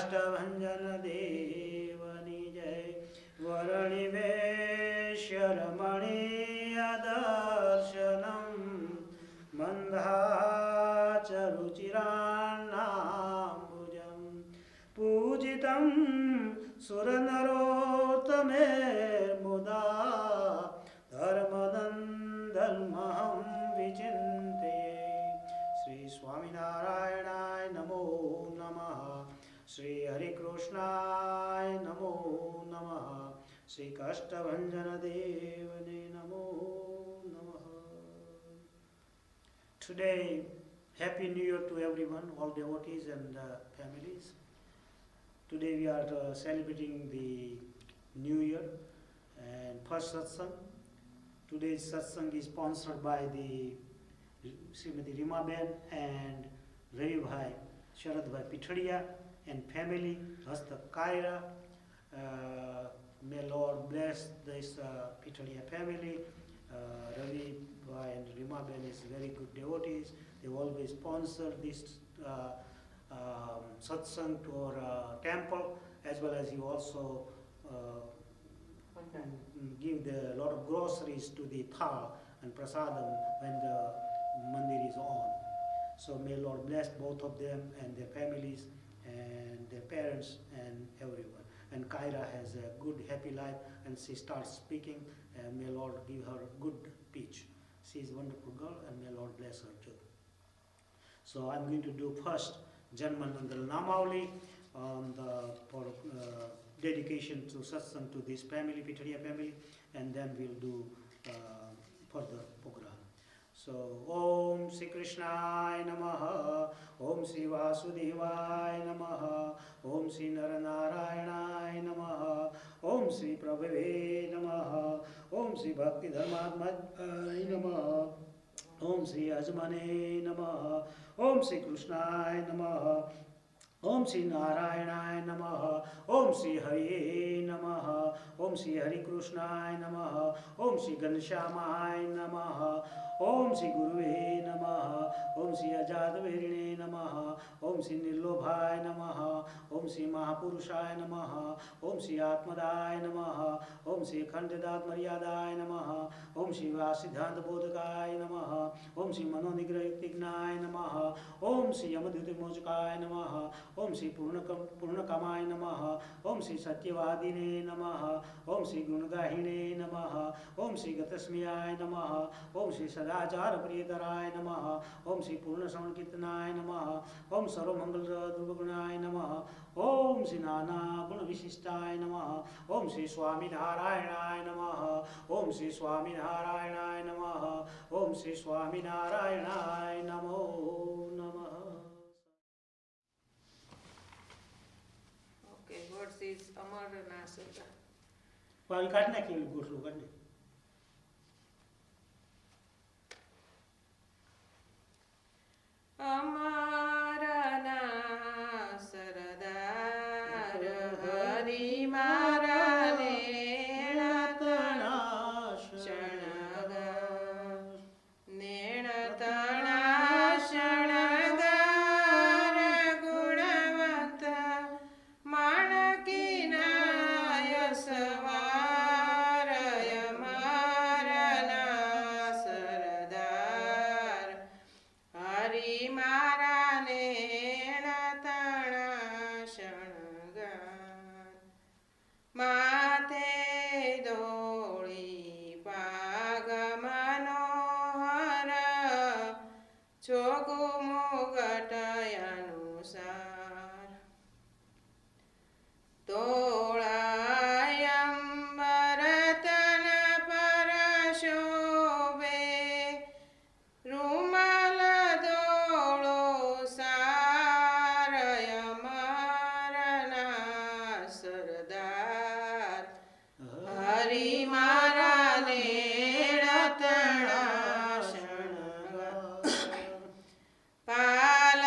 કાષ્ટભંજન દેવની જય. વરણિવેશ્ય રમણીય દર્શનમ મંદાચરુચિરાણાંબુજમ પૂજિતમ સુરનરોત્તમૈર્મુદા ધર્મનંદનમહં વિચિંતે. શ્રી સ્વામિનારાયણાય નમો નમઃ. શ્રી હરિકૃષ્ણાય નમો નમઃ. શ્રી કાષ્ટભંજન દેવને નમો નમઃ. Today, Happy New Year to everyone, all devotees and families. Today we are celebrating the New Year and first Satsang. Today's Satsang is sponsored by the Srimati Rimaben and Ravibhai Sharadbhai Pithadia and family, Hastak Kaira. May Lord bless this Pithadia family. Ravi Bhai and Rimaben is very good devotees. They always sponsor this satsang to our temple, as well as you also give a lot of groceries to the thal and prasadam when the mandir is on. So may Lord bless both of them and their families and their parents and everyone. And Kaira has a good, happy life, and she starts speaking, and may Lord give her good speech. She is a wonderful girl, and may Lord bless her too. So I'm going to do first Janmanandal Namavali for dedication to satsang to this family, Pithadia family, and then we'll do further program. So, Om Shri Krishnaya Namaha, Om Shri Vasudevaya Namaha, Om Shri Naranarayanaya Namaha, Om Shri Prabhave Namaha, Om Shri Bhakti Dharmadmaya Namaha, Om Shri Ajmane Namaha, Om Shri Krishnaya Namaha, Om Shri Narayanaaya Namaha, Om Shri Hare Namaha, Om Shri Hari Krishnaya Namaha, Om Shri Ganashyamaya Namaha, Om Shri Guruve Namaha, Om Shri Ajadvirine Namaha, Om Shri Nirlobhaya Namaha, Om Shri Mahapurushaya Namaha, Om Shri Atmadaya Namaha, Om Shri Khandadat Maryadaya Namaha, Om Shri Vasiddhanta Bodhakaya Namaha, Om Shri Manonigrahiktignaya Namaha, Om Shri Yamadhuti Mojkaya Namaha, Om Shri Purnakamaya Namaha, Om Shri Satyavadine Namaha, Om Shri Gunagahine Namaha, Om Shri Gatasmiyaya Namaha, Om Shri Sadachara Priyakaraya Namaha, Om Shri Purna Samakirtanaya Namaha, Om Sarva Mangala Durgunaya Namaha, Om Shri Nana Guna Vishishtaya Namaha, Om Shri Swaminarayanaya Namaha, Om Shri Swaminarayanaya Namaha, Om Shri Swaminarayanaya Namo Namaha. Okay, what is Amarnasata? Well, કાઢ નાખી ગોઠલું કાઢ નાખી. અમારના સરદાર હરિ મારા નેણતણા શણગાર નેણતણા શણગાર ગુણવંત માણકીનાય સવાર અમારના સરદાર હરિ મારા નેણતણા શણગાર માથે દોળી પાગ મનોહર છોગુ મુગટ અનુસાર તોળાયંબર તન પર શોભે રૂમાલ દોળો સાર અમારના સરદાર હરિ મારા નેણતણા શણગાર પાલ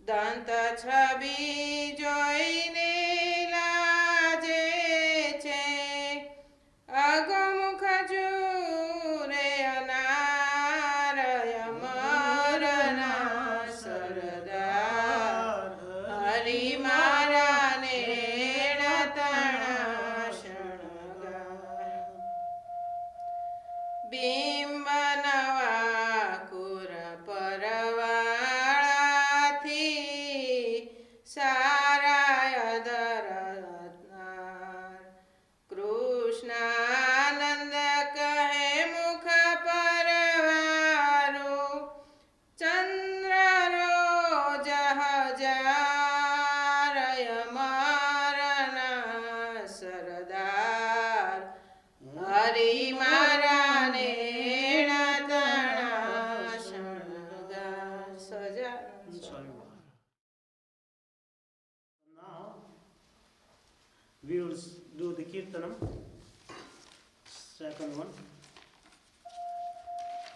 દંત છબી જોઈને લાજે છે અગમુખ જુરે અનારય મરના સરદાર હરિ મારા નેણ તણા શણગાર બિંબ નવા કુર પરવાળાથી સારાય દરનાર કૃષ્ણાનંદ કહે મુખ પરવારો ચંદ્ર રોજ હજારય મારના સરદાર હરિ મારા નેણ તણા શણગાર સજા Now we will do the kirtanam, second one.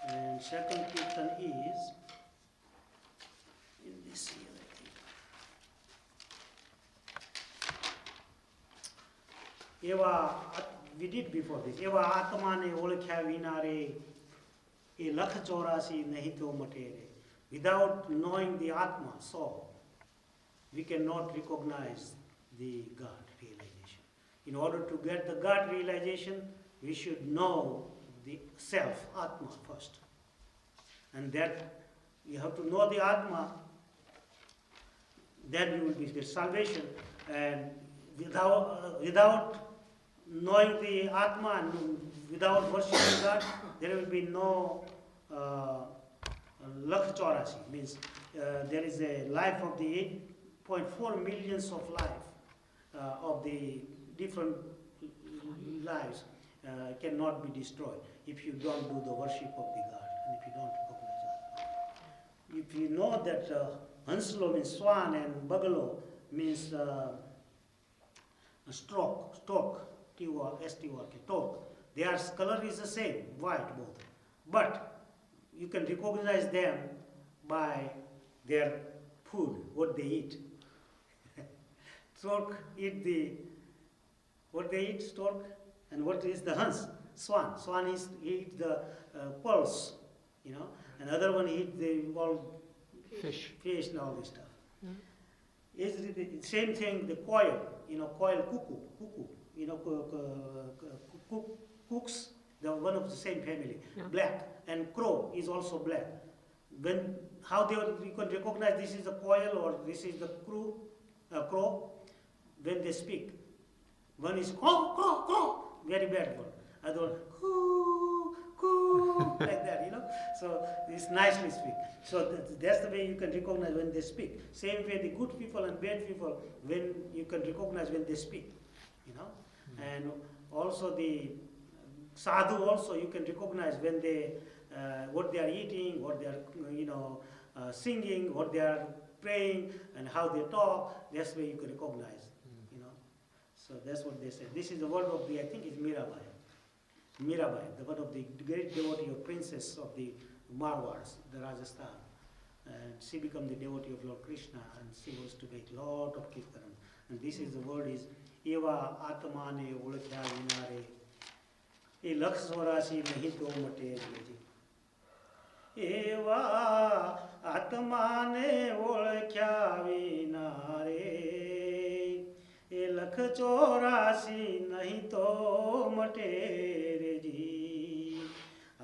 And second kirtan is in this year, I think. We did before this. એવા આત્માને ઓળખ્યા વિના રે એ લખ ચોરાસી નહીં તો મટે રે. Without knowing the Atma, soul, we cannot recognize the God realization. In order to get the God realization, we should know the self, Atma, first. And that you have to know the Atma, then you will be get salvation. And without knowing the Atma and without worshiping God, there will be no lakh chaurasi. Means there is a life of the 8.4 millions of life of the different lives cannot be destroyed if you don't do the worship of the God and if you don't recognize Atma. If you know that Hanslo means swan and Bagalo means stork, S-T-O-R-K, stork. Their color is the same, white both. But you can recognize them by their food, what they eat. Stork eat what they eat, stork, and what is the Hans? Swan. Swan eat the pearls, you know. Another one eat the all fish and all this stuff. Is the same thing, the quail, quail cuckoo, cooks, they are one of the same family, black, and crow is also black. You can recognize this is the quail or this is the crow when they speak. One is caw, caw, caw, very bad one. Other one, coo, coo, like that, So it's nicely speak. So that's the way you can recognize when they speak. Same way the good people and bad people, when you can recognize when they speak, And also the sadhu also you can recognize when they, what they are eating, what they are, singing, what they are praying, and how they talk. That's where you can recognize, So that's what they say. This is the word of the, I think it's Mirabai. Mirabai, the one of the great devotee or princess of the Marwars, the Rajasthan. And she became the devotee of Lord Krishna, and she was to make lot of kirtanam. And this is the word is Eva Atmane Ulkya Vinare. E lakh swarasi nahi to mate ji. Eva Atmane Ulkya Vinare. એ લખ ચોરાસી નહીં તો મટે રે જી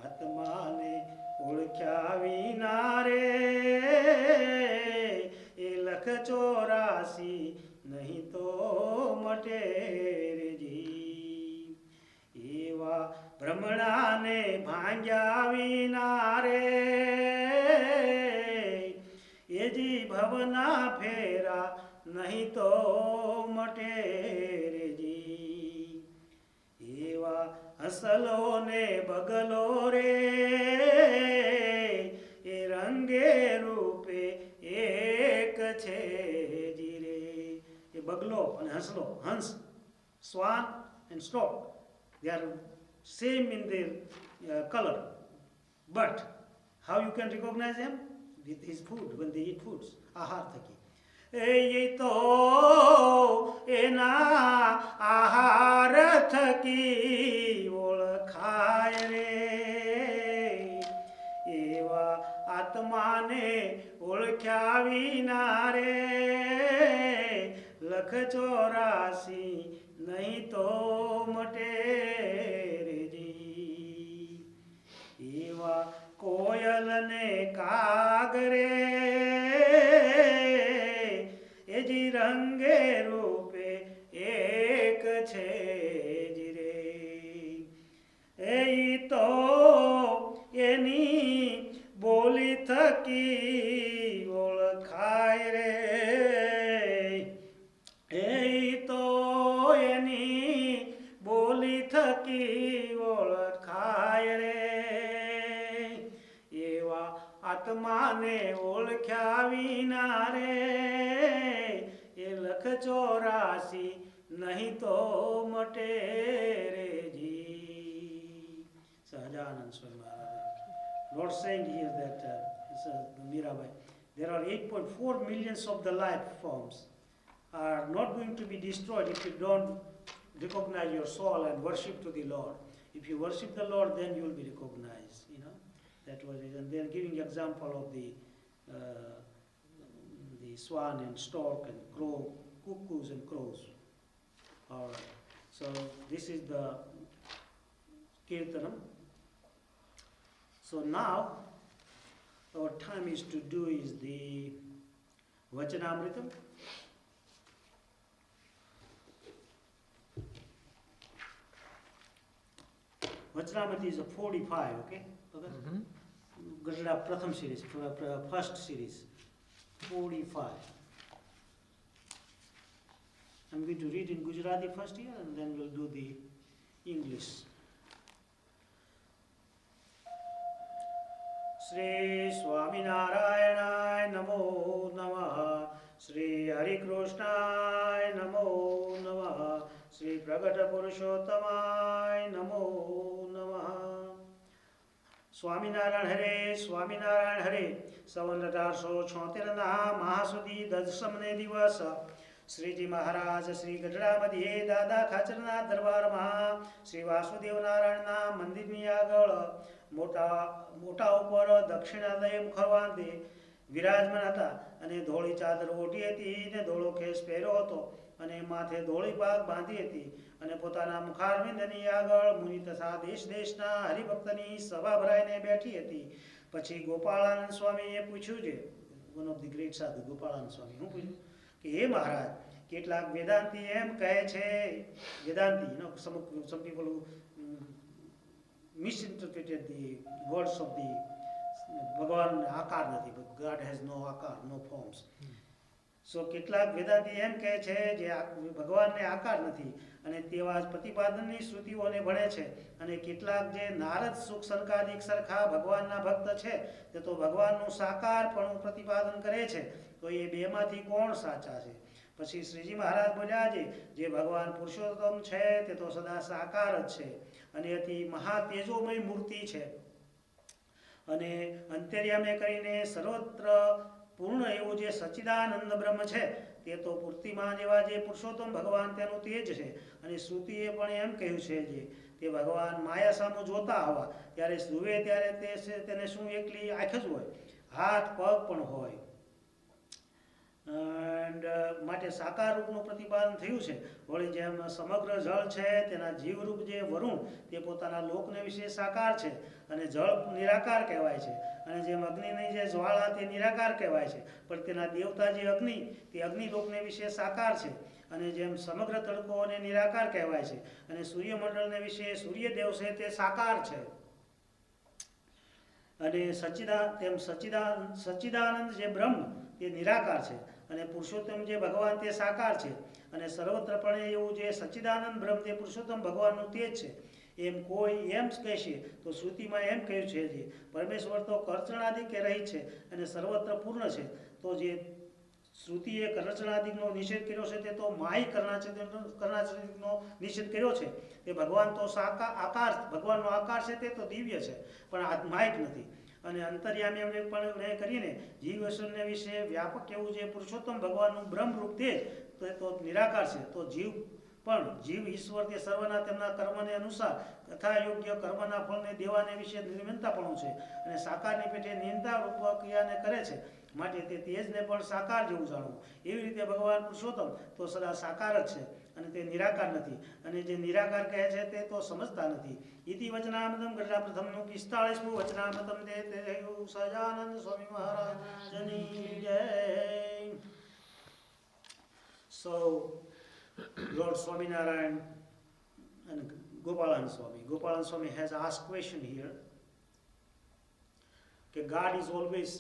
આત્માને ઓળખ્યા વિના રે એ લખ ચોરાસી નહીં તો મટે રે જી એવા ભ્રમણાને ભાંગ્યા વિના રે એ જી ભવના ફેરા नहीं तो मटे रे जी एवा हसलो ने बगलो रे ए रंगे रूपे एक छे जी रे ये बगलो and हसलो हंस swan and stork they are same in their color but how you can recognize them with his food, when they eat foods, આહાર થકી. એ તો એના આહાર થકી ઓળખાય રે, એવા આત્માને ઓળખ્યા વિના રે લખ 84 નહીં તો મટે રેજી. એવા કોયલને કાગરે એજી રંગે રૂપે એક છે જી રે. એ તો એની બોલી થકી ઓળખાય રે, એ તો એની બોલી થકી ઓળખાય રે. એવા આત્માને ઓળખ્યા વિના રે એ લખ 84 નહીં તો મટે રેજી. Sahajanand Swami Maharaj. Lord saying here that Mirabai, there are 8.4 millions of the life forms are not going to be destroyed if you don't recognize your soul and worship to the Lord. If you worship the Lord, then you will be recognized. You know, that was it. And they are giving example of the swan and stork and crow, cuckoos and crows. All right. So this is the Kirtanam. So now our time is to do is the Vachanamritam. Vachanamrita is a 45, okay? Gajra Pratham series, first series, 45. I'm going to read in Gujarati first here and then we'll do the English. Shri Swaminarayan Namo Namaha, Shri Hari Krishnaya Namo Namaha, Shri Pragata Purushottamaya Namo Namaha. Swaminarayan Hare, Swaminarayan Hare, સંવત 1876 મહાસુદી દસમને દિવસ શ્રીજી મહારાજ શ્રી ગઢડા મધ્યે દાદા ખાચરના દરબારમાં શ્રી વાસુદેવ નારાયણના મંદિરની આગળ મોટા ઉપર દક્ષિણાલય મુખવાંદે વિરાજમાન હતા અને ધોળી ચાદર ઓઢી હતી ને ધોળો ખેસ પહેર્યો હતો અને માથે ધોળી પાગ બાંધી હતી અને પોતાના મુખારવિંદની આગળ મુનિ તથા દેશ દેશના હરિભક્તની સભા ભરાઈને બેઠી હતી. પછી ગોપાળાનંદ સ્વામીએ પૂછ્યું છે, વન ઓફ ધી ગ્રેટ સાધુ ગોપાળાનંદ સ્વામી, હું પૂછ્યું કે હે મહારાજ, કેટલાક વેદાંતી એમ કહે છે, વેદાંતી, you know, some people who misinterpreted the words of the ભગવાન આકાર નથી, but God has no આકાર, no forms. So કેટલાક વેદાંતી એમ કહે છે જે ભગવાનને આકાર નથી અને તેવા જ પ્રતિપાદનની શ્રુતિઓને ભણે છે, અને કેટલાક જે નારદ સુખ સનકાદિક સરખા ભગવાનના ભક્ત છે તે તો ભગવાનનું સાકારપણું પ્રતિપાદન કરે છે. તો એ બેમાંથી કોણ સાચા છે? પછી શ્રીજી મહારાજ બોલ્યા છે, જે ભગવાન પુરુષોત્તમ છે તે તો સદા સાકાર જ છે અને અતિ મહાતેજોમય મૂર્તિ છે અને અંતર્યામે કરીને સર્વત્ર પૂર્ણ એવું જે સચ્ચિદાનંદ બ્રહ્મ છે તે તો પૂર્તિમાં જેવા જે પુરુષોત્તમ ભગવાન તેનું તેજ છે. અને શ્રુતિએ પણ એમ કહ્યું છે જે તે ભગવાન માયા સામું જોતા હોવા ત્યારે જુએ ત્યારે તેને શું એકલી આંખ જ હોય, હાથ પગ પણ હોય. માટે સાકાર રૂપનું પ્રતિપાદન થયું છે. વળી જેમ સમગ્ર જળ છે તેના જીવરૂપ જે વરુણ તે પોતાના લોકને વિશે સાકાર છે અને જળ નિરાકાર કહેવાય છે, અને જેમ અગ્નિની જે જ્વાળા તે નિરાકાર કહેવાય છે, પણ તેના દેવતા જે અગ્નિ તે અગ્નિલોકને વિશે સાકાર છે. અને જેમ સમગ્ર તડકોને નિરાકાર કહેવાય છે અને સૂર્યમંડળને વિશે સૂર્યદેવ છે તે સાકાર છે. અને સચ્ચિદાનંદ જે બ્રહ્મ તે નિરાકાર છે અને પુરુષોત્તમ જે ભગવાન તે સાકાર છે. અને સર્વત્રપણે એવું જે સચ્ચિદાનંદ બ્રહ્મ તે પુરુષોત્તમ ભગવાનનું તેજ છે. એમ કોઈ એમ કહેશે તો શ્રુતિમાં એમ કહ્યું છે જે પરમેશ્વર તો કરચણાદિક કે રહી છે અને સર્વત્ર પૂર્ણ છે. તો જે શ્રુતિએ કરચણાદિકનો નિષેધ કર્યો છે તે તો માય કરણાચરિકનો નિષેધ કર્યો છે. તે ભગવાન તો આકાર, ભગવાનનો આકાર છે તે તો દિવ્ય છે પણ આ માયક નથી. અને અંતર્યામી એમને પણ કરીને જીવ ઈશ્વરને વિશે વ્યાપક કેવું છે પુરુષોત્તમ ભગવાનનું બ્રહ્મરૂપ તેજ તો નિરાકાર છે. તો જીવ ઈશ્વર તે સર્વના તેમના કર્મને અનુસાર તથા યોગ્ય કર્મના ફળને દેવાને વિશે નિર્મિતતાપણું છે અને સાકારની પેટે નિયંતા રૂપ ક્રિયાને કરે છે. માટે તે તેજને પણ સાકાર જેવું જાણવું. એવી રીતે ભગવાન પુરુષોત્તમ તો સદા સાકાર જ છે અને તે નિરાકાર નથી. અને જે નિરાકાર કહે છે તે તો સમજતા નથી. ઇતિ વચનામૃતમ ગઢડા પ્રથમનું 45મું વચનામૃતમ તે સહજાનંદ સ્વામી મહારાજની જય. So Lord Swaminarayan and Gopalan Swami has asked question here. Okay, God is always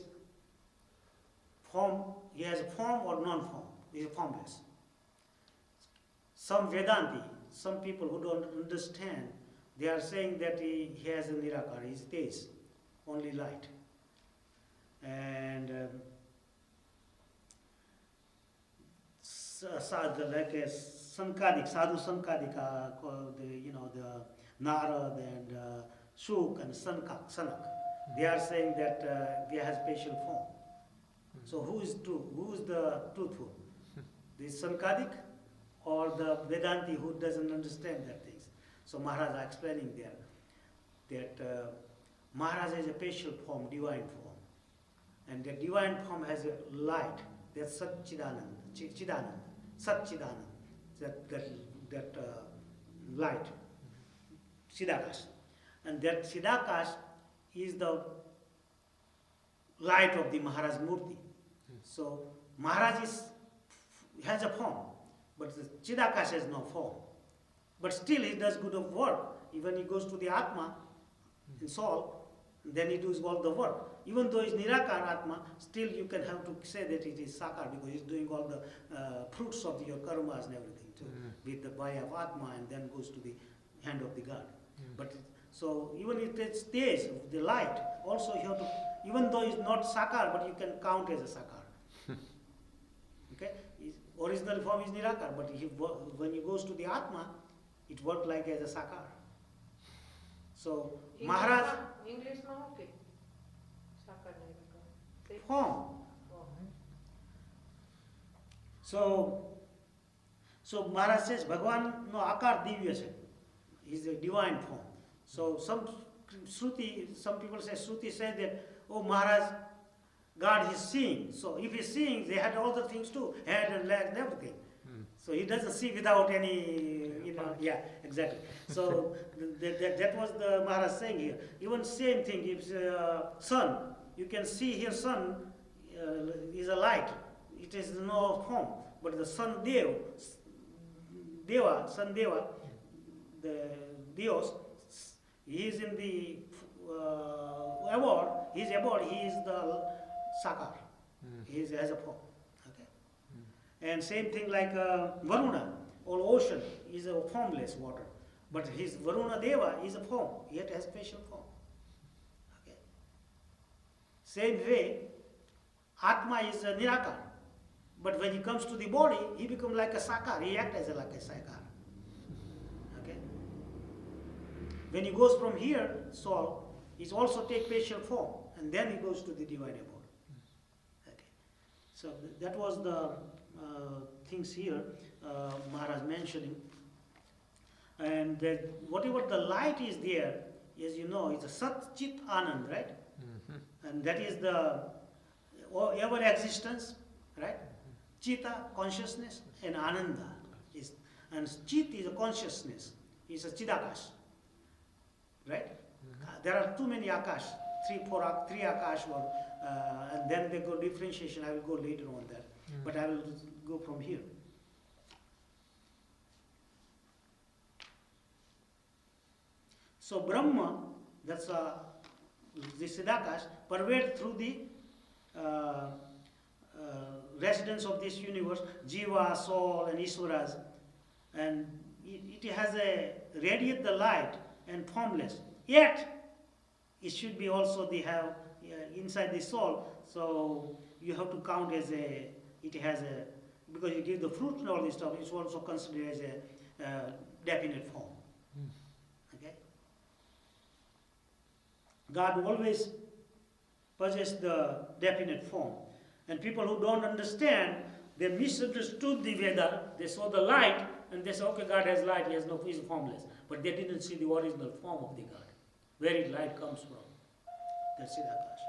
form, he has form or non-form, he is formless. Some Vedanti, some people who don't understand, they are saying that he has a nirakar, he is tej, only light. And like a Sankadik, Sadhu Sankadika, the Narad and Shuk and Sanak, they are saying that he has special form. So who is true? Who is the truthful? The Sankadik or the Vedanti who doesn't understand that things? So Maharaj is explaining there that Maharaj has a special form, divine form. And the divine form has a light, that's Satchidanand, that light, Siddhakash. And that Siddhakash is the light of the Maharaj Murti. So Maharaj has a form, but the Chidakas has no form. But still he does good of work. Even he goes to the Atma, in soul, then he does all the work. Even though he's Nirakar Atma, still you can have to say that it is Sakar because he's doing all the fruits of your karmas and everything too, with the bhaya of Atma and then goes to the hand of the God. But so even if it stays the light, also you have to, even though it's not Sakar, but you can count as a Sakar. Okay? His original form is Nirakar, but when he goes to the Atma, it works like as a Sakar. So Maharaj English no okay. Sakar Nirakar. Form. So Maharaj says Bhagwan no akar divya se. Is a divine form. So some people say Shruti says that, oh Maharaj, God is seeing. So if he's seeing, they had all the things too, head and legs and everything. So he doesn't see without any, yeah, exactly. So that was the Maharaj saying here. Even same thing, if sun, you can see here sun is a light. It is no form. But the sun Deva, sun Deva, the Dios, he is in the abode, he is the Sakar. He has a form. Okay? And same thing like Varuna, or ocean, is a formless water. But his Varuna Deva is a form, yet has special form. Okay? Same way, Atma is a Nirakar. But when he comes to the body, he becomes like a Sakar, he acts as like a Sakar. Okay? When he goes from here, soul, he also takes special form, and then he goes to the divine abode. Okay. So that was the things here Maharaj mentioning. And that whatever the light is there, as you know, it's a Sat Chit Anand, right? And that is the ever existence, right? Chita, consciousness, and Ananda. And Chit is a consciousness, is a Chidakash. Right? There are too many Akash, three Akash, and then they go differentiation. I will go later on that. But I will go from here. So Brahma, that's the Siddhakash, pervades through the residence of this universe, Jiva, soul, and Ishwaras, and it has a radiate the light and formless. Yet it should be also they have inside the soul. So you have to count as it has a, because you give the fruit and all this stuff. It's also considered as a definite form. Okay. God always possess the definite form. And people who don't understand, they misunderstood the Veda. They saw the light and they say, okay, God has light, he has no, he's formless. But they didn't see the original form of the God, where his light comes from. That's Chidakas.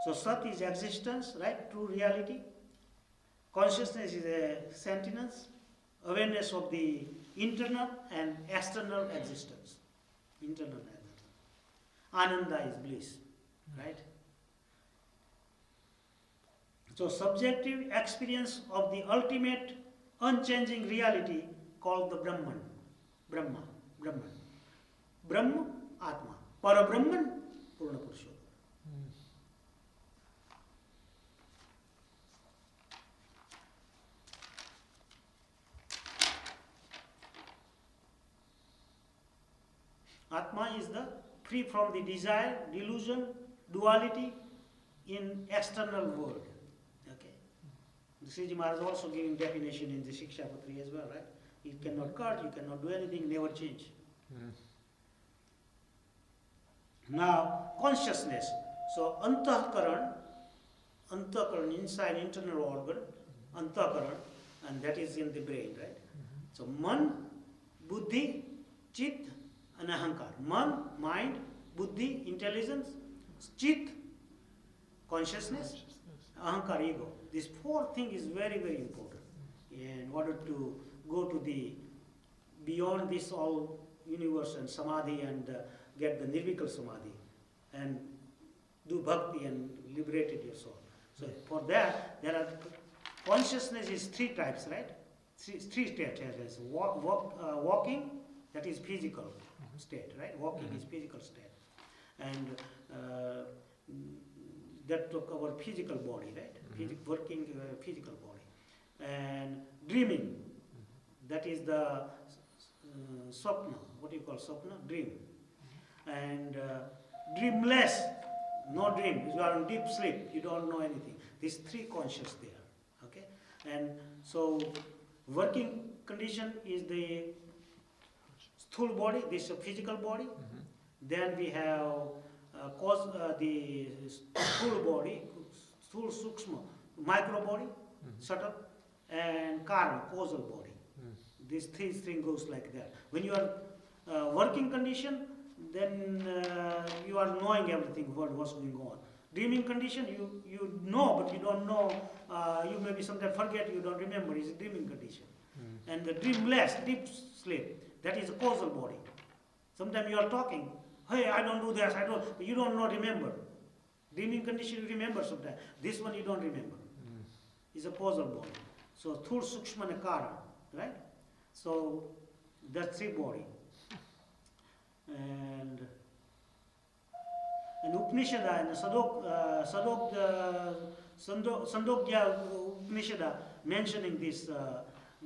So Sat is existence, right? True reality. Consciousness is a sentience, awareness of the internal and external existence. Internal and external. Ananda is bliss, right? So subjective experience of the ultimate unchanging reality called the Brahman. Brahma. Brahma, Atma. Parabrahman, Purna Purushottama. Atma is the free from the desire, delusion, duality in external world. Okay. The Sriji Maharaj also giving definition in the Shikshapatri as well, right? You cannot cut, you cannot do anything, never change. Now, consciousness. So, Antahkaran, inside internal organ, Antahkaran, and that is in the brain, right? So, Man, Buddhi, Chit, and Ahankar. Man, mind, Buddhi, intelligence, Chit, consciousness, Ahankar, ego. This fourth thing is very, very important in order to go to the beyond this all universe and samadhi and get the nirvikal samadhi and do bhakti and liberate your soul. So for that, there are consciousness is three types, right? Three states. Walking, that is physical state, right? Walking is physical state, and that took our physical body, right? Working physical body, and dreaming. That is the swapna. What do you call swapna? Dream. And dreamless, no dream. You are in deep sleep. You don't know anything. These three conscious there. Okay. And so, working condition is the sthul body. This is a physical body. Then we have the sthul body, sthul sukshma, micro body, subtle, and karma, causal body. These three things goes like that. When you are working condition, then you are knowing everything what's going on. Dreaming condition, you know, but you don't know. You maybe sometimes forget, you don't remember. It's a dreaming condition. And the dreamless, deep sleep, that is a causal body. Sometimes you are talking, hey, I don't do this, you don't know, remember. Dreaming condition, you remember sometimes. This one you don't remember. It's a causal body. So, Thur, Sukshma, and Kara, right? So, that's three body. And Upanishada and Sandogya Upanishada mentioning this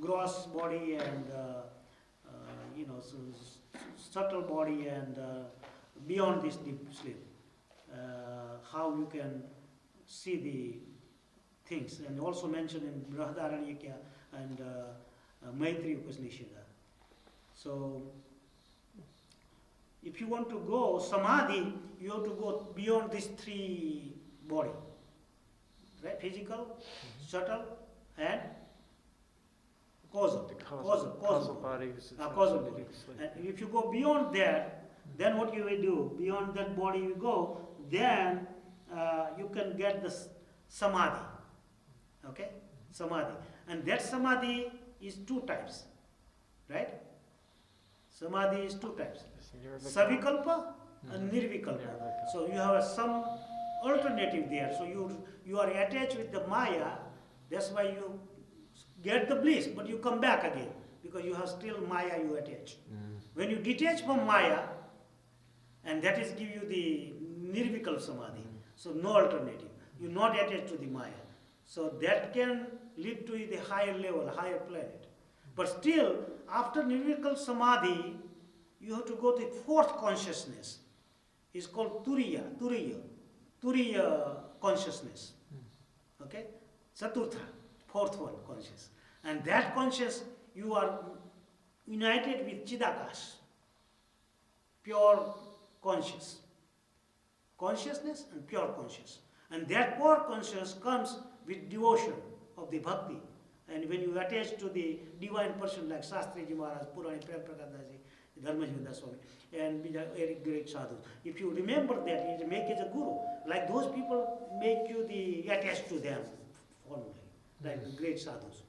gross body and subtle body and beyond this deep sleep, how you can see the things, and also mentioned in Brihadaranyaka and Maitri Upanishada. So, if you want to go samadhi, you have to go beyond these three body, right? Physical, subtle, and causal. Causal body. And if you go beyond that, then what you will do? Beyond that body you go, then you can get the samadhi. Okay, samadhi, and that samadhi is two types, right? Samadhi is two types. Savikalpa and Nirvikalpa. So you have some alternative there. So you are attached with the Maya, that's why you get the bliss, but you come back again because you have still Maya you attach. When you detach from Maya, and that is give you the Nirvikal Samadhi, so no alternative. You're not attached to the Maya. So that can lead to the higher level, higher planet. But still, after Nirvikal Samadhi, you have to go to the fourth consciousness. It's called Turiya consciousness. Okay? Chaturtha, fourth one conscious. And that conscious, you are united with Chidakas, pure conscious. consciousness and pure consciousness. And that pure consciousness comes with devotion of the bhakti. And when you attach to the divine person like Shastriji Maharaj, Purani Prem Prakadaji, Dharmajiva Swami, and very great sadhus, if you remember that, you make as a guru. Like those people make you the attached to them formally, like the great sadhus.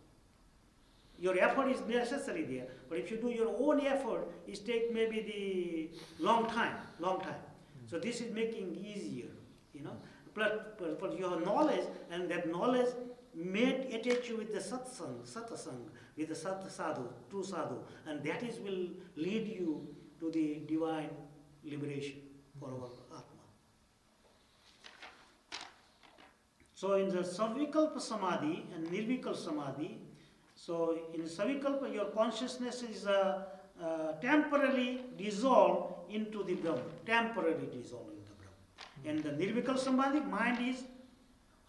Your effort is necessary there, but if you do your own effort, it takes maybe the long time. So this is making easier, But your knowledge, and that knowledge may attach you with the satsang, with the sadhu, true sadhu, and that is will lead you to the divine liberation for our Atma. So in the Savikalpa Samadhi and Nirvikalpa Samadhi, so in Savikalpa your consciousness is temporarily dissolved into the Brahma, temporarily dissolved into the Brahma. And the Nirvikalpa Samadhi, mind is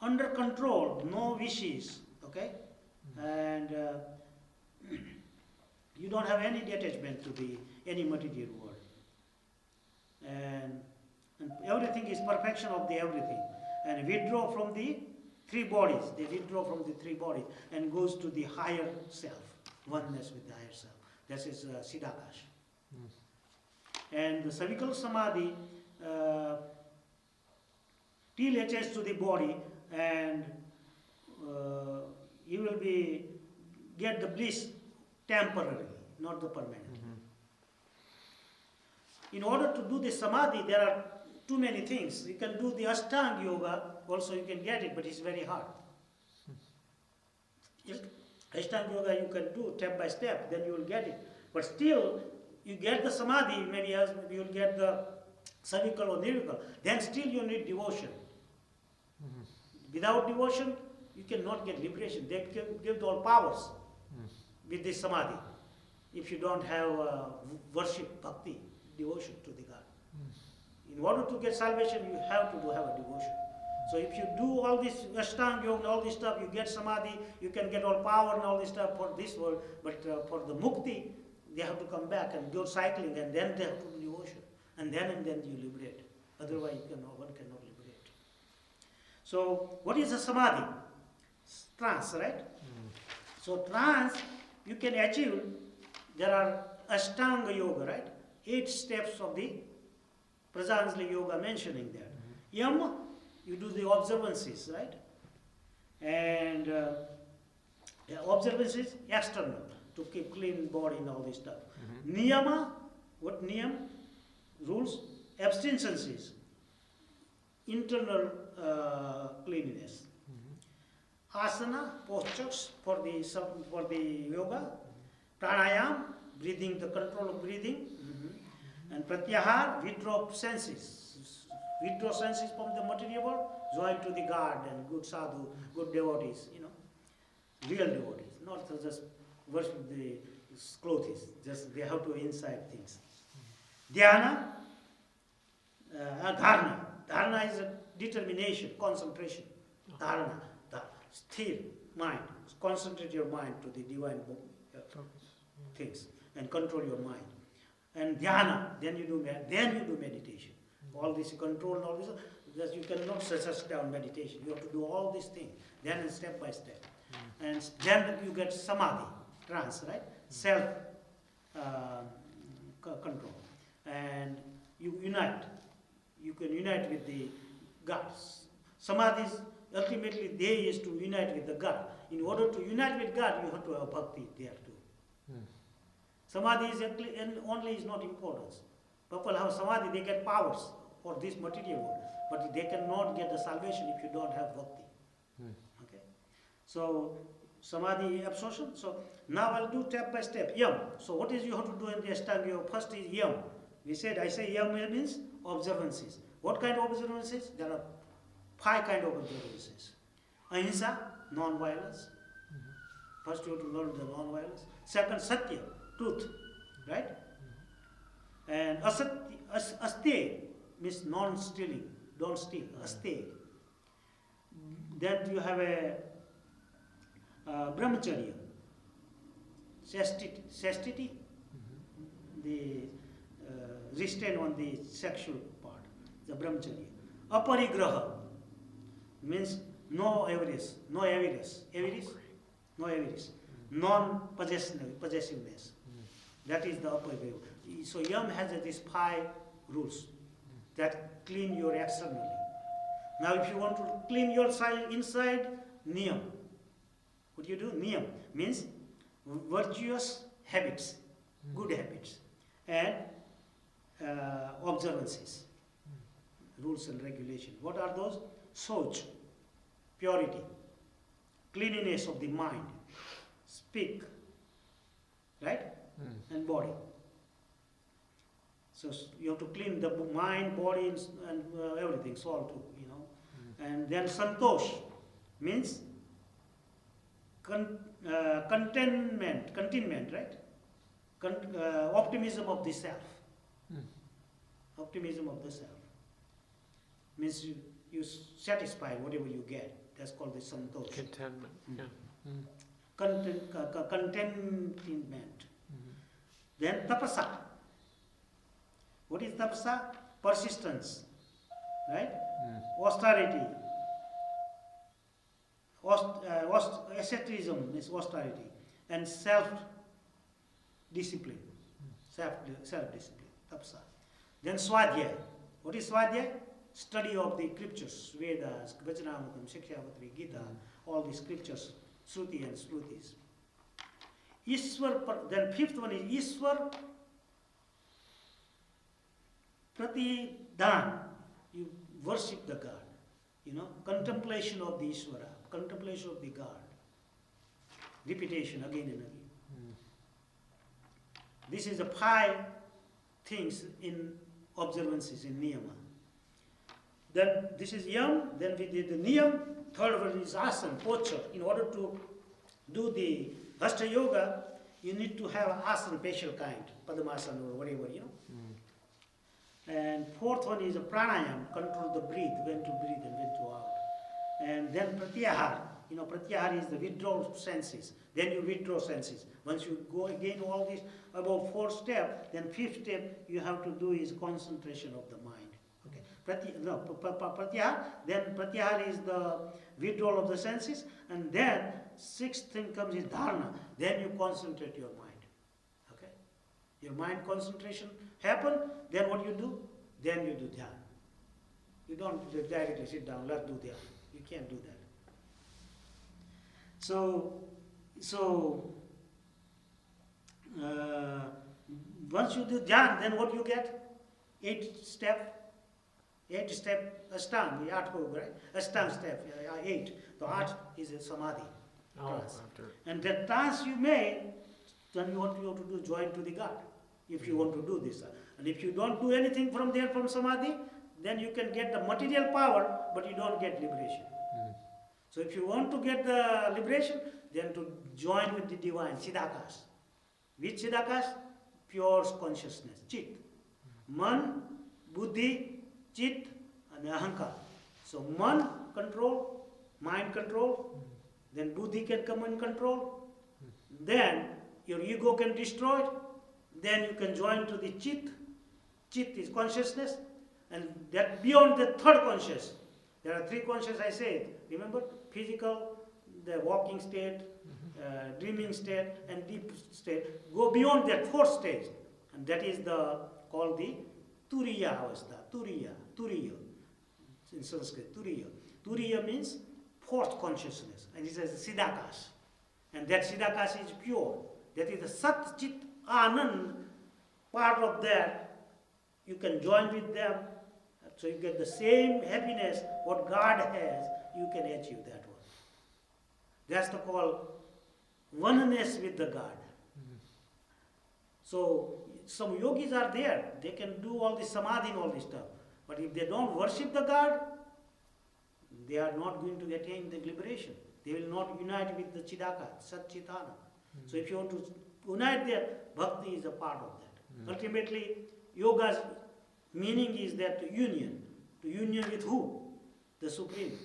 under control, no wishes, okay? And you don't have any detachment to any material world. And everything is perfection of the everything. And withdraw from the three bodies. They withdraw from the three bodies and goes to the higher self, oneness with the higher self. That is Siddhakash. And the Savikal Samadhi till attached to the body, and you will get the bliss temporarily, not the permanent. In order to do the samadhi, there are too many things. You can do the Ashtanga yoga, also you can get it, but it's very hard. Ashtanga yoga you can do step by step, then you will get it. But still, you get the samadhi, maybe you will get the savikal or nirvikal, then still you need devotion. Without devotion, you cannot get liberation. They can give all powers with this samadhi. If you don't have worship, bhakti, devotion to the God. In order to get salvation, you have to have a devotion. So if you do all this Ashtanga yoga and all this stuff, you get samadhi, you can get all power and all this stuff for this world, but for the mukti, they have to come back and go cycling, and then they have to do devotion. And then you liberate. Otherwise, one cannot liberate. So what is a samadhi? Trance, right? So trance, you can achieve, there are Ashtanga yoga, right? 8 steps of the Prajanjali yoga mentioning there. Yam, you do the observances, right? And the observances external, to keep clean body and all this stuff. Niyama, what niyam? Rules, abstinences, internal cleanliness. Asana, postures for the yoga. Pranayam, breathing, the control of breathing. And pratyahar, withdraw senses. Withdraw senses from the material world, join to the God and good sadhu, good devotees, real devotees, not just worship the clothes, just they have to inside things. Dhyana, dharana. Dharana is a determination, concentration. Dharana, sthir, mind. Concentrate your mind to the divine things and control your mind. And dhyana, then you do meditation. All this control and all this, because you cannot such down meditation. You have to do all these things, then step by step. And then you get samadhi, trance, right? Self control. And you unite. You can unite with the gods. Samadhi is ultimately there is to unite with the God. In order to unite with God, you have to have bhakti there too. Samadhi is only is not importance. People have samadhi, they get powers for this material world, but they cannot get the salvation if you don't have bhakti. Okay? So samadhi absorption. So now I'll do step by step. Yam. So what is you have to do in the Ashtanga Yoga? First is yam. I say yam means observances. What kind of observances? There are 5 kind of observances. Ahimsa, non-violence. First you have to learn the non-violence. Second, satya, truth, right? And aste means non-stealing, don't steal, aste. Then you have a brahmacharya, chastity, the restraint on the sexual part, the brahmacharya. Aparigraha means no avarice, no avarice, avarice, no avarice, non-possessiveness. That is the aparigraha. So Yam has these 5 rules that clean your externally. Now if you want to clean your inside, Niyam. What do you do? Niyam means virtuous habits, good habits, and observances, rules and regulations. What are those? Soch, purity, cleanliness of the mind, speak, right? And body. So you have to clean the mind, body, and everything, soul too, you know. And then santosh means contentment, right? Optimism of the self. Optimism of the self means you satisfy whatever you get. That's called the santosh. Contentment. Contentment. Then tapasa. What is tapasa? Persistence, right? Austerity. Asceticism is austerity, and self-discipline. Self-discipline. Tapasa. Then swadhyaya. What is swadhyaya? Study of the scriptures, Vedas, Vajramatam, Shikshavatri, Gita, all the scriptures, Shruti and Smrutis. Then 5th one is Ishwar Pratidhan. You worship the God. You know, contemplation of the Ishvara, contemplation of the God. Repetition again and again. This is the 5 things in observances, in niyama. Then this is yam, then we did the niyam. 3rd one is asana, posture. In order to do the Hasta Yoga, you need to have asana, special kind, Padmasana or whatever, you know. And 4th one is a pranayam, control the breathe, when to breathe and when to out. And then pratyahar, you know, pratyahar is the withdrawal senses. Then you withdraw senses. Once you go again all these about 4 steps, then 5th step you have to do is concentration of the mind. Okay. Pratyahar, then pratyahar is the withdrawal of the senses, and then 6th thing comes is dharana. Then you concentrate your mind. Okay. Your mind concentration happen, then what you do? Then you do dhyan. You don't directly sit down, let's do dhyan. You can't do that. So once you do dhyan, then what you get? 8 step ashtang, the 8 hoga, right? Ashtang step, 8. The 8 is a samadhi. Trance. And that trance you made, then you have to do join to the God. If you want to do this. And if you don't do anything from there, from samadhi, then you can get the material power, but you don't get liberation. So if you want to get the liberation, then to join with the divine, Siddhakas. Which Siddhakas? Pure consciousness, Chit. Man, Buddhi, Chit, and Ahankar. So Man control, mind control, then Buddhi can come and control, then your ego can destroy it, then you can join to the Chit. Chit is consciousness, and that beyond the 3rd conscious. There are 3 conscious I said. Remember? Physical, the walking state, dreaming state, and deep state. Go beyond that 4th stage, and that is called the Turiya Avastha. Turiya. In Sanskrit, Turiya. Turiya means 4th consciousness, and it says Siddhakas. And that Siddhakas is pure. That is the Sat Chit Anand part of that. You can join with them, so you get the same happiness what God has, you can achieve that one. That's the call oneness with the God. So some yogis are there, they can do all this samadhi and all this stuff. But if they don't worship the God, they are not going to attain the liberation. They will not unite with the Chidaka, Sat Chitana. So if you want to unite there, bhakti is a part of that. Ultimately, yoga's meaning is that union. To union with who? The Supreme.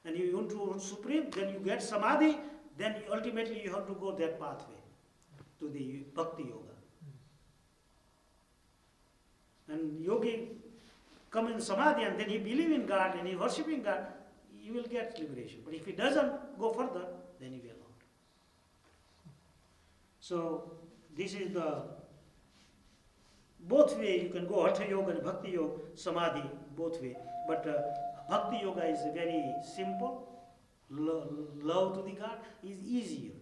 And you want to Supreme, then you get samadhi, then ultimately you have to go that pathway to the bhakti yoga. And yogi come in samadhi and then he believes in God and he worshipping God, he will get liberation. But if he doesn't go further, then he will not. So this is the both way you can go, Hatha Yoga and Bhakti Yoga, Samadhi, both way. But Bhakti Yoga is very simple. Love to the God is easier.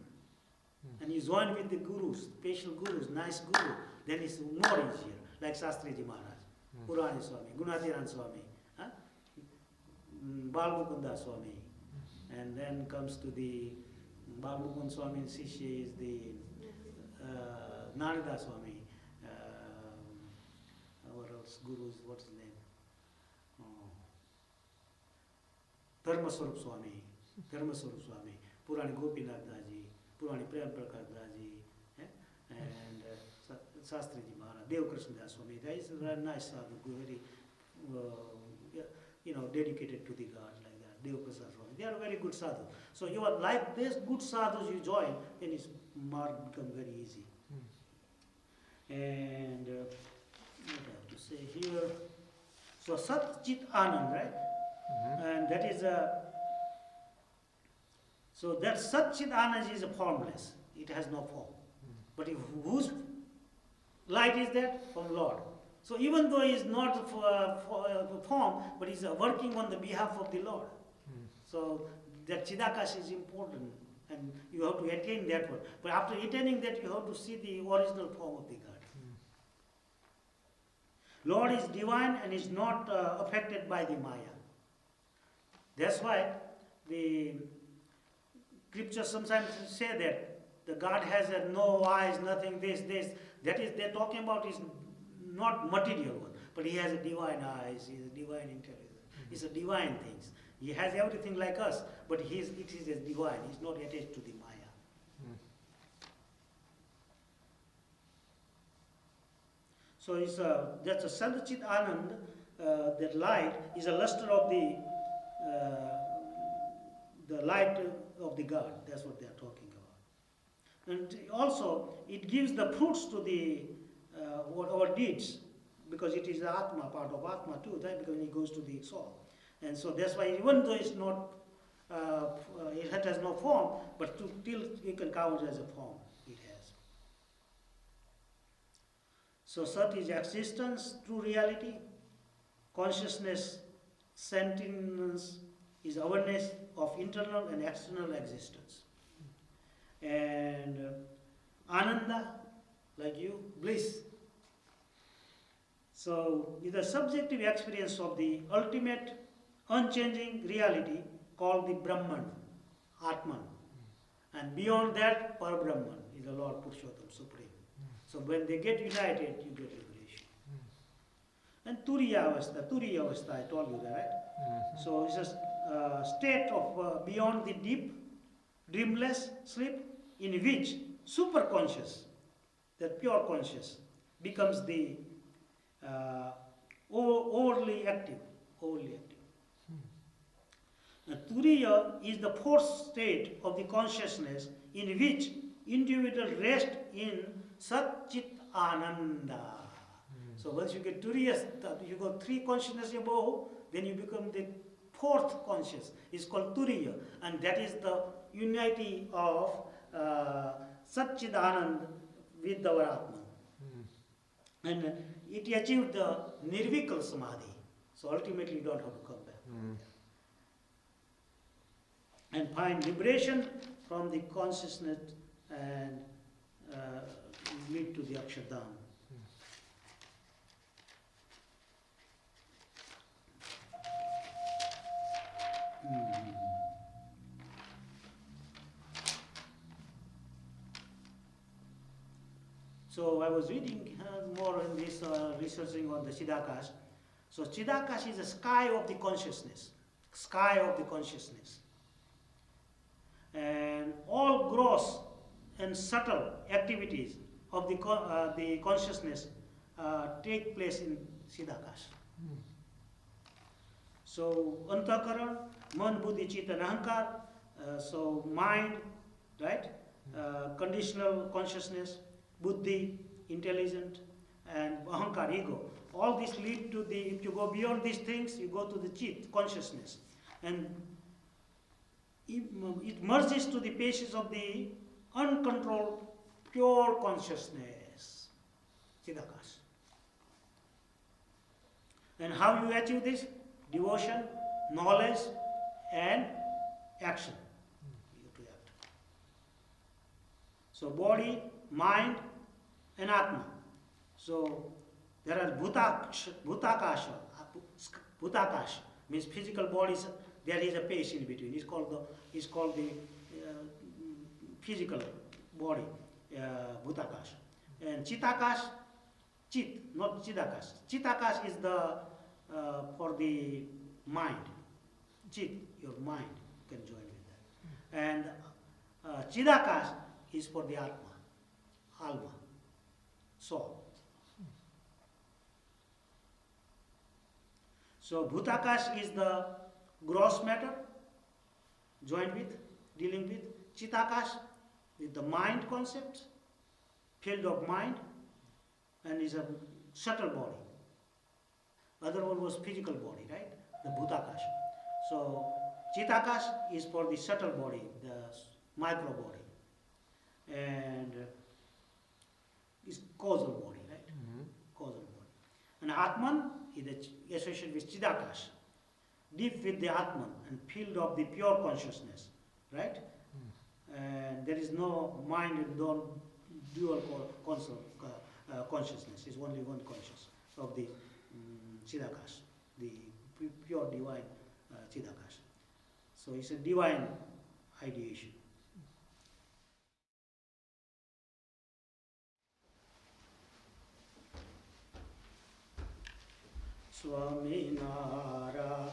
And you join with the gurus, special gurus, nice guru, then it's more easier. Like Shastriji Maharaj, Purani Swami, Gunatiran Swami, Balmukunda Swami. And then comes to the Balmukund Swami Sishya is the Narada Swami. What else? Gurus, what's his name? Dharmaswarup Swami, Purani Gopinath Daji, Purani Prem Prakash Daji, and Shastriji Maharaj, Devakrishna Das Swami. That is a very nice sadhu, very dedicated to the God like that. Devakrishna Swami. They are very good sadhu. So you are like this good sadhus you join, then it's mark become very easy. And what I have to say here. So Sat Chit Anand, right? And that is so that Sat Chit Anand is formless. It has no form. But if whose light is that? From Lord. So even though he is not for form, but he is working on the behalf of the Lord. So that Chidakash is important, and you have to attain that one. But after attaining that, you have to see the original form of the God. Lord is divine and is not affected by the Maya. That's why the scriptures sometimes say that the God has no eyes, nothing, this. That is, they're talking about is not material one, but he has a divine eyes, he has a divine intelligence, it's a divine things. He has everything like us, but it is a divine, he's not attached to the Maya. So it's that's a Sadchit Anand, that light is a luster of the light of the God. That's what they are talking about. And also, it gives the fruits to the our deeds, because it is the Atma, part of Atma too, right? Because it goes to the soul. And so that's why even though it's not, it has no form, but still you can count it as a form it has. So Sat is existence, true reality. Consciousness, sentience is awareness of internal and external existence. And Ananda, like you, bliss. So is the subjective experience of the ultimate unchanging reality called the Brahman, Atman. And beyond that, Parabrahman is the Lord Purushottam, Supreme. So when they get united, you get liberation. And Turiya Avastha, I told you that, right? So it's a state of beyond the deep, dreamless sleep, in which superconscious, that pure conscious, becomes the overly active. Turiya is the fourth state of the consciousness in which individual rest in Sat Chit Ananda. So once you get Turiya, you go three consciousness above, then you become the fourth conscious. It's called Turiya, and that is the unity of Sat Chit Anand with our Atman. And it achieved the Nirvikal Samadhi. So ultimately you don't have to come back. And find liberation from the consciousness and lead to the Akshardham. So I was reading more in this, researching on the Chidakash. So Chidakash is a sky of the consciousness. And all gross and subtle activities of the consciousness take place in Chidakash. So Antakaran, Man, Buddhi, Chitta, and Ahankar, so mind, right? Conditional consciousness, Buddhi, intelligent, and Ahankar, ego. all this lead to the, if you go beyond these things, you go to the chit, consciousness. And it merges to the basis of the uncontrolled, pure consciousness, Chidakas. And how you achieve this? Devotion, knowledge, and action. You have to act. So body, mind, and Atma. So there are Bhutakasha. Bhutakash means physical bodies. There is a space in between. It's called the physical body, Bhutakash. And Chitakash, Chit, not Chidakash. Chitakash is the for the mind. Chit, your mind, you can join with that. And Chidakash is for the Atma, Alma, soul. So Bhutakash is the gross matter, joined with, dealing with. Chitakash is the mind concept, field of mind, and is a subtle body. Other one was physical body, right? The Bhutakash. So Chitakash is for the subtle body, the micro body, and is causal body, right? Causal body. And Atman is associated with Chidakash, deep with the Atman and field of the pure consciousness, right? And there is no mind and no dual consciousness. It's only one consciousness of the Chidakash, the pure divine Chidakash. So it's a divine ideation. Swaminarayan,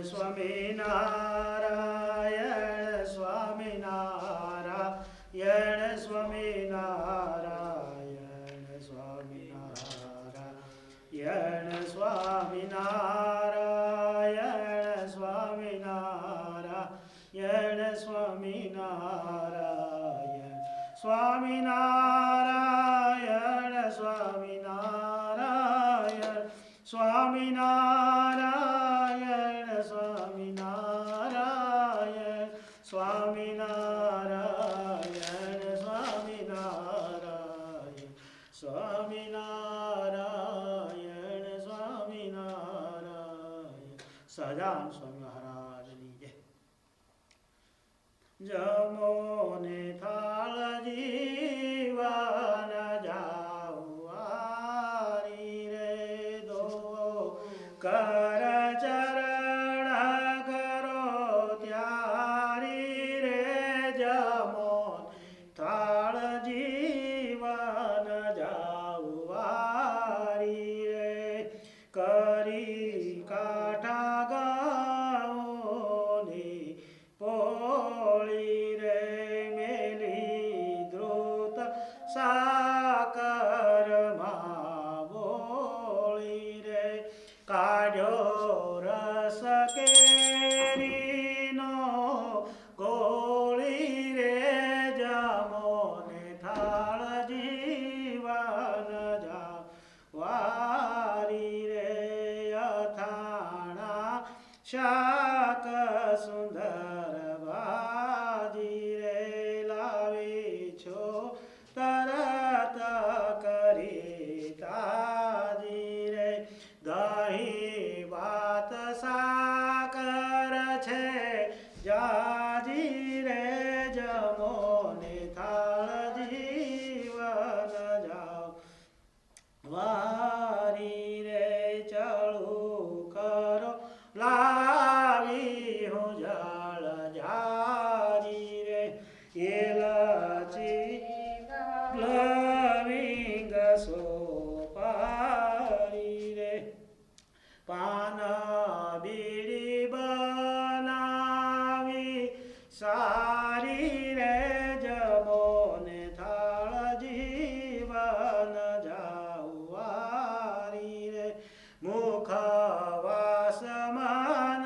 Swaminarayan, Swaminarayan, Swaminarayan, Swaminarayan, Swaminarayan, Swaminarayan, Swaminarayan, Swaminarayan, Swaminarayan, Swaminarayan, Swaminarayan, Swaminarayan, Swaminarayan, Swaminarayan, Swaminarayan. Sajan Swami Maharaj ni jai. Jamone thal jivan jauari re do kar charana karo tyari re jamon thal jivan jauari re kari kata gaoni poli re meli druta sakar mavoli re kadyo rasa kerino goli re jamone thal jivan jawari re athana shaka sundar baji re lavi cho tarata kari taji re dahi baat sakar chhe jaji re jamone thal jivan jaw vari re chalu karo lavi ho jal jari re elachi loving so pari re pana bidi banavi sari re jamone thal jivan jauari re mukha vasaman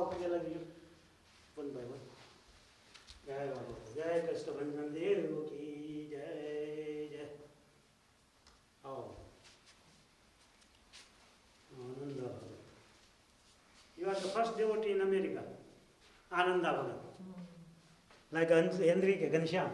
आओ पगे लगी one by one. जय बाबा जय कृष्ण भंजन देव की जय जय. आओ Ananda. You are the first devotee in America. Ananda Bhagat. Like Henrique Ghanshyam.